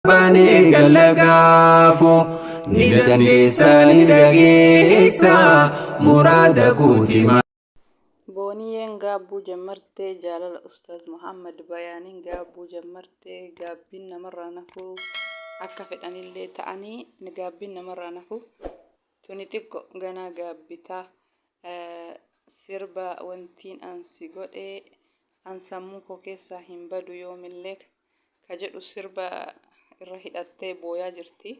Bani galagaafu ni dandeessa ni dhageessa muraada guutima. Booniyeen gaabbuu jammartee jaalala Ustaaz Muhammad Bayaaniin gaabbuu jammartee gaabbiin namarraa nafuu akka fedhanillee ta'anii gaabbiin namarraa nafuu tuni xiqqo ganaa gaabbitaa sirba wantiin ansi godhee ansammuu koo keessaa hin badu yoomillee ka jedhu sirba irra hidhattee booyaa jirti.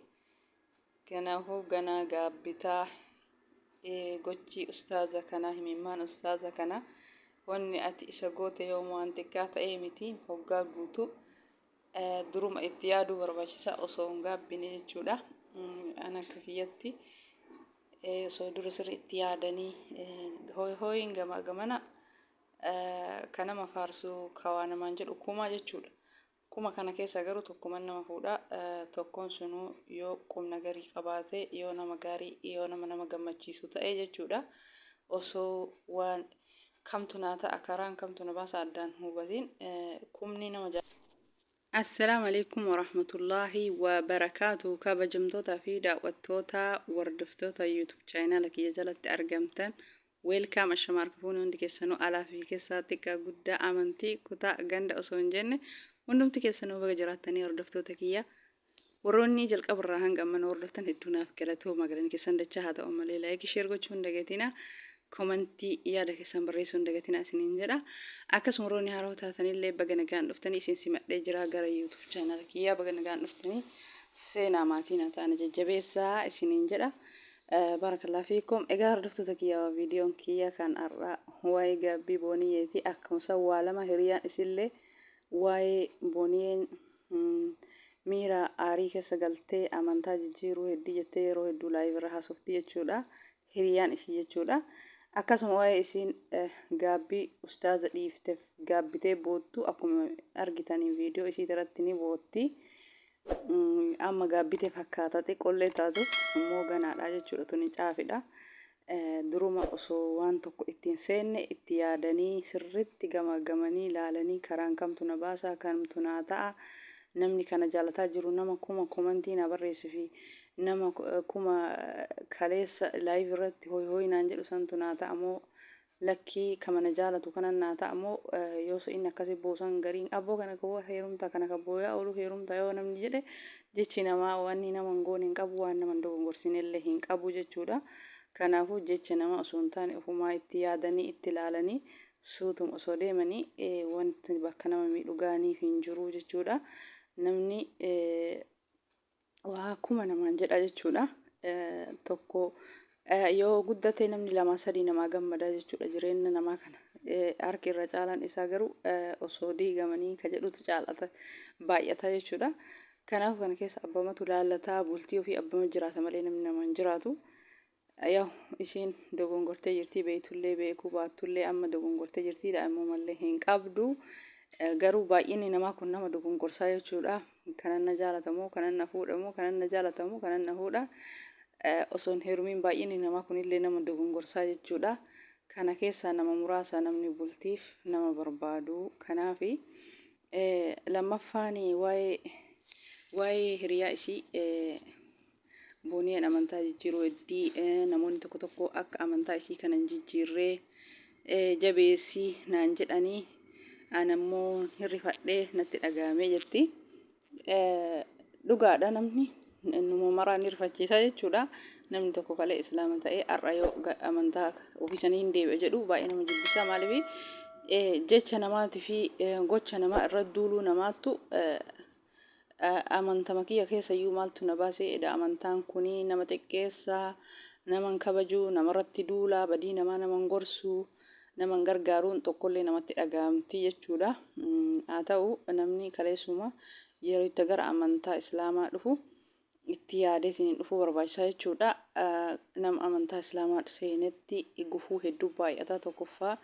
Kanaafuu ganaa gaabbitaa gochi ustaaza kana himimmaan ustaaza kana wanni ati isa goote yoo waan xiqqaa ta'ee miti hoggaa guutuu duruma itti yaaduu barbaachisaa osoo hin gaabbine jechuudha. Ana akka kiyyatti osoo dura sirri itti yaadanii hooyin gamaa gamana kanama faarsuu kawaa namaan jedhu kumaa jechuudha. Kuma kana keessa garuu tokkuman nama fuudha. Tokkoon sunuu yoo qubna garii qabaate yoo nama gaarii yoo nama gammachiisu ta'ee jechuudha. Osoo waan kamtu naa ta'a karaan kamtu na baasa addaan hubatiin kumni nama Assalaamu alaikum warahmatullaahi wabarakaatu. Kabajamtootaa fi daawwattoota wardoftoota YouTube chaanala kiyya jalatti argamtan welcome ashamaarka fuuni hundi keessanuu alaa fi keessaa xiqqaa guddaa amantii kutaa ganda osoo hin jenne hundumti keessanuu baga jiraattanii hordoftoota kiyya warroonni jalqabarraa hanga amma hordoftan hedduunaaf galatooma galan keessan dachaa haa ta'u malee laayik sheer gochuu hin dagatina komentii yaada keessan barreessuu hin dagatina isiniin jedha. Akkasuma warroonni haaroo taatanillee baga nagaan dhuftanii isin simadhee jira gara YouTube chaanala kiyya baga nagaan dhuftanii seenaa maatii na ta'an jajjabeessaa isiniin jedha. Barakallahu fiikum. Egaa hordoftoota kiyya viidiyoon kiyya kan har'a waa'ee gaabbii booniyyeeti. Akkasumas waa lama hiriyaan isillee waa'ee booniyeen miira aarii keessa galtee amantaa jijjiiruu hedduu jettee yeroo hedduu laayivii irra haasofti jechuudha. Hiriyaan isii jechuudha. Akkasuma waa'ee isiin gaabbii ustaaza dhiifteef gaabbitee boottu akkuma argitanii viidiyoo isii irratti ni bootti. Amma gaabbitee fakkaata xiqqoollee taatu immoo ganaadha jechuudha. Tuni caafidha. Duruma osoo waan tokko ittiin seenne itti yaadanii sirritti gamagamanii ilaalanii karaan kamtu na baasa kamtu naa ta'a namni kana jaalataa jiru nama kuma komentii na barreessi fi nama kuma kaleessa laayivii irratti hooyi naan jedhu santu naa ta'a moo lakkii kama na jaalatu kanan naa ta'a moo yoo inni akkasii boosan gariin abboo kana koo heerumta kana kabbooyaa oolu heerumta yoo namni jedhe jechi namaa wanni nama hin goone hin qabu waan nama dogongorsinellee hin qabu jechuudha. Kanaafuu jecha nama osoo hin taane ofumaa itti yaadanii itti ilaalanii suutuma osoo deemanii wanti bakka nama miidhu gaaniif hin jiru jechuudha. Namni waa kuma namaan jedha jechuudha. Tokko yoo guddate namni lama sadii namaa gammada jechuudha jireenya namaa kana. Harki irra caalaan isaa garuu osoo diigamanii ka jedhutu caalata baay'ata jechuudha. Kanaaf kana keessa abbamatu laallataa bultii ofii abbama jiraata malee namni nama hin jiraatu. Yoo ishiin dogongortee jirtii beeytullee beekuu baattullee amma dogongortee jirtii daa'immoo mallee hin qabdu. Garuu baay'inni namaa kun nama dogongorsaa jechuudha. Kanan na jaalatamoo kanan na fuudhamoo kanan na jaalatamoo kanan na fuudha. Osoon heerumiin baay'inni namaa kunillee nama dogongorsaa jechuudha. Kana keessaa nama muraasa namni bultiif nama barbaadu. Kanaafi lammaffaan waa'ee hiriyaa isii booniyeen amantaa jijjiiruu heddii namoonni tokko tokko akka amantaa isii kana hin jijjiirree jabeessii naan jedhanii anammoo hirrifadhee natti dhagahamee jirti. Dhugaadha namni numa maraa ni rifachiisa jechuudha. Namni tokko kalee islaama ta'ee har'a yoo amantaa ofiisanii hin deebi'e jedhu baay'ee nama jibbisa. Maaliif jecha namaatii fi gocha namaa irra duuluu namaattu amantama kiyya keessa iyyuu maaltu na baasee edha amantaan kuni nama xiqqeessaa naman kabajuu namarratti duulaa badii namaa naman gorsuu naman gargaaruun tokkollee namatti dhagahamti jechuudha. Haa ta'u namni kaleessuma yeroo itti gara amantaa islaamaa dhufu itti yaadeetiin dhufuu barbaachisaa jechuudha. Nama amantaa islaamaa seenetti gufuu hedduu baay'ata. Tokkoffaa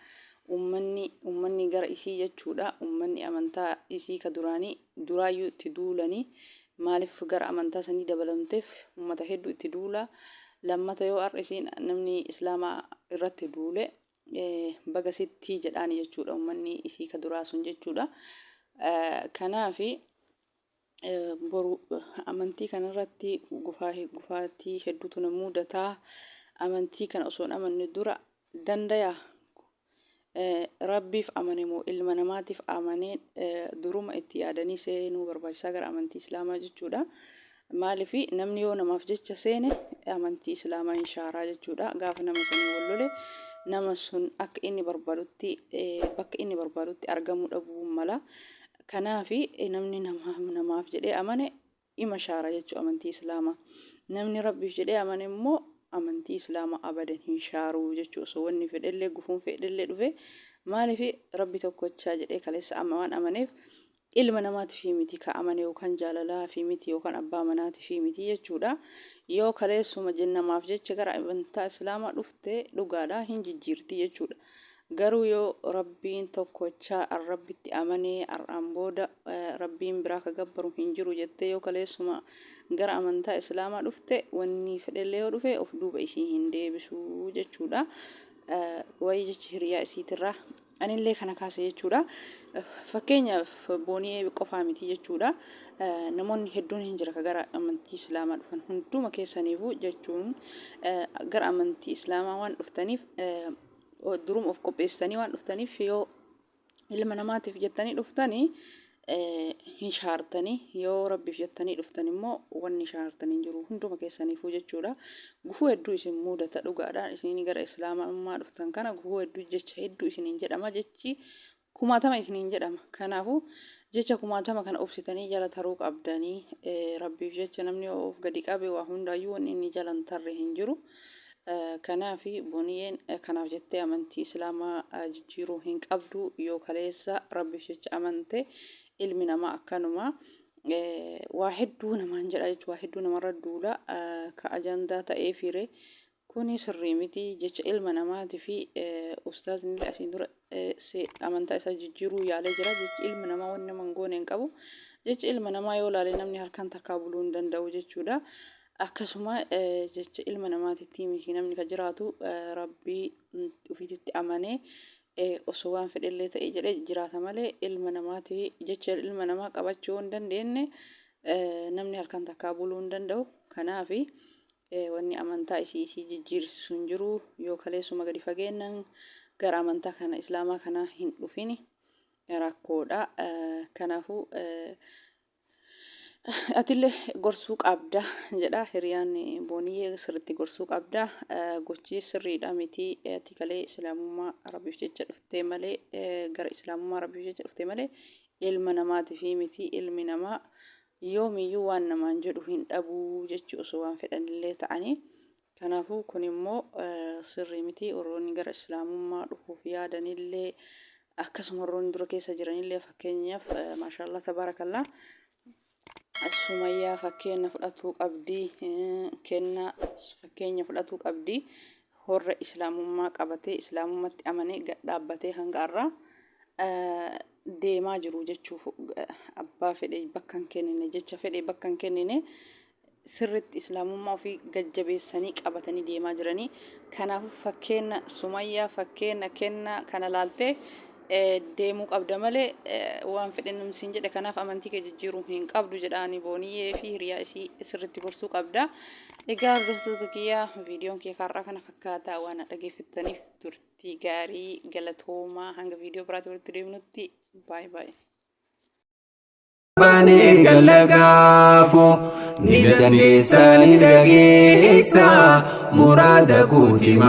ummanni gara isii jechuudha. Ummanni amantaa isii ka duraayyuu itti duulanii maaliif gara amantaa sanii dabalamteef ummata hedduu itti duula. Lammata yoo har'a isiin namni islaamaa irratti duule baga sitti jedhaan jechuudha ummanni isii ka duraa sun jechuudha. Kanaafi boru amantii kanarratti gufaatii hedduutu na mudataa. Amantii kana osoo hin amanne dura dandaya rabbiif amane moo ilma namaatiif amanee duruma itti yaadanii seenuu barbaachisaa gara amantii islaamaa jechuudha. Maaliif namni yoo namaaf jecha seene amantii islaamaa hin shaaraa jechuudha. Gaafa nama sanii wal lole nama sun akka inni barbaadutti bakka inni barbaadutti argamuu dhabuu mala. Kanaafi namni namaaf jedhee amane ima shaara jechuudha amantii islaamaa. Namni rabbiif jedhee amane immoo amantii islaamaa abadan hin shaaruu jechuudha. Osoo wanni fedhellee gufuun fedhellee dhufe maaliif rabbi tokkochaa jedhee kaleessa waan amaneef ilma namaatiif miti ka amane yookaan jaalalaa fi miti yookaan abbaa manaatiif miti jechuudha. Yoo kaleessuma jennamaaf jecha gara amantaa islaamaa dhufte dhugaadhaa hin jijjiirti jechuudha. Garuu yoo rabbiin tokkochaa rabbitti amanee ar'aan booda rabbiin biraa ka gabbaru hin jiru jettee yoo kaleessuma gara amantaa islaamaa dhufte wanni fedhellee yoo dhufe of duuba isii hin deebisuu jechuudha. Wayii jechi hiriyaa isiitirraa anillee kana kaase jechuudha. Fakkeenyaaf boonii qofaa miti jechuudha. Namoonni hedduun hin jira ka gara amantii islaamaa dhufan hunduma keessaniifuu jechuun gara amantii islaamaa waan dhuftaniif durum of qopheessanii waan dhuftaniif yoo ilma namaatiif jettanii dhuftanii hin shaartanii yoo rabbiif jettanii dhuftan immoo wanni shaartanii jiru hunduma keessaniifuu jechuudha. Gufuu hedduu isin mudata dhugaadhaan isin gara islaamaa dhuftan kana gufuu hedduu jecha hedduu isiniin jedhama jechi kumaatama isiniin jedhama. Kanaafuu jecha kumaatama kana obsitanii jala taruu qabdanii rabbiif jecha namni of gadi qabe waa hundaayyuu wanni inni jalan tarre hin jiru. Kanaafi booniyeen kanaaf jettee amantii islaamaa jijjiiruu hin qabdu yoo kaleessa rabbiif jecha amante ilmi namaa akkanuma waa hedduu namaan jedha jechuudha. Waa hedduu namarra duula ka ajandaa ta'ee fiire kuni sirrii miti jecha ilma namaatii fi ustaazni asiin dura amantaa isaa jijjiiruu yaalee jira. Jechi ilma namaa wanni nama hin goone hin qabu. Jecha ilma namaa yoo laale namni halkan takkaa buluu hin danda'u jechuudha. Akkasuma jecha ilma namaatitti miti namni ka jiraatu rabbii ofiitti amanee osoo waan fedhellee ta'e jedhee jiraata malee ilma namaati jecha ilma namaa qabachuu hin dandeenye namni halkan takkaa buluu hin danda'u. Kanaafi wanni amantaa isii jijjiirsisu hin jiru. Yoo kaleessuma gadi fageennan gara amantaa kana islaamaa kana hin dhufini rakkoodha. Kanaafuu atillee gorsuu qabda jedha hiriyaan booniyee sirriitti gorsuu qabda. Gochi sirriidha miti ati kalee islaamummaa rabbiif jecha dhuftee malee gara islaamummaa rabbiif jecha dhuftee malee ilma namaatiif miti. Ilmi namaa yoomiyyuu waan namaan jedhu hin dhabuu jechuu osoo waan fedhanillee ta'anii. Kanaafuu kun immoo sirrii miti. Warroonni gara islaamummaa dhufuuf yaadanillee akkasuma warroonni dura keessa jiranillee fakkeenyaaf maashaallah tabaarakallaa Sumayyaa fakkeenya fudhatuu qabdi. Kenna fakkeenya fudhatuu qabdi. Horra islaamummaa qabatee islaamummaatti amanee gad dhaabbatee hanga har'aa deemaa jiru jechuuf abbaa fedhe bakka hin kennine jecha fedhe bakka hin kennine sirriitti islaamummaa ofii gajjabeessanii qabatanii deemaa jiranii. Kanaafuu fakkeenya Sumayyaa fakkeenya kenna kana laaltee deemuu qabda malee waan fedhe namsiin jedhe kanaaf amantii kee jijjiiruu hin qabdu jedhaani booniyee fi hiriyaa isii sirriitti gorsuu qabda. Egaa hordoftoota kiyyaa viidiyoon kee har'aa kana fakkaata waan dhageeffattaniif turtii gaarii galatoomaa hanga viidiyoo biraatti walitti deemnutti baay baay. Bani galagaafu ni dandeessa ni dhageessa muraada guutima.